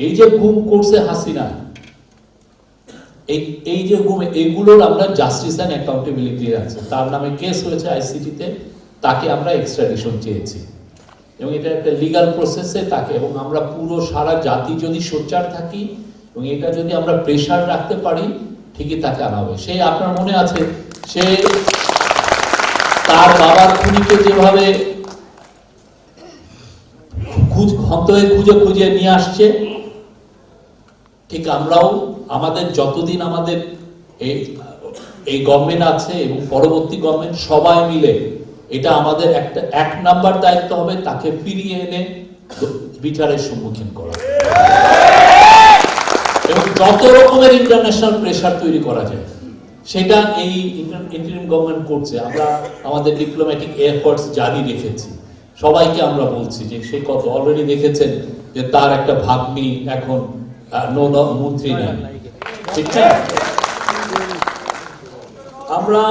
এই যে গুম করছে হাসিনা, এই যে গুম, এগুলোর আমরা জাস্টিস অ্যান্ড অ্যাকাউন্টেবিলিটি আছে, তার নামে কেস হয়েছে আইসিটিতে, তাকে আমরা এক্সট্রাডিশন চেয়েছি এবং এটা একটা লিগাল প্রসেসে তাকে, এবং আমরা পুরো সারা জাতি যদি সোচ্চার থাকি এবং এটা যদি আমরা প্রেশার রাখতে পারি, ঠিকই তাকে আনা হবে। সে আপনার মনে আছে, সে তার বাবার খুনিকে যেভাবে খুঁজে খুঁজে নিয়ে আসছে, ঠিক আমরাও আমাদের যতদিন আমাদের এই গভর্নমেন্ট আছে এবং পরবর্তী গভর্নমেন্ট সবাই মিলে, এটা আমাদের একটা 1 নাম্বার দায়িত্ব হবে তাকে ফিরিয়ে এনে বিচারের সম্মুখীন করা এবং যত রকমের ইন্টারন্যাশনাল প্রেসার তৈরি করা যায় সেটা এই ইন্টারিম গভর্নমেন্ট করছে। আমরা আমাদের ডিপ্লোম্যাটিক এফোর্টস জারি রেখেছি, সবাইকে আমরা বলছি যে সে কত অলরেডি দেখেছেন যে তার একটা ভাগ্নি এখন মন্ত্রী নেন, ঠিক না? আমরা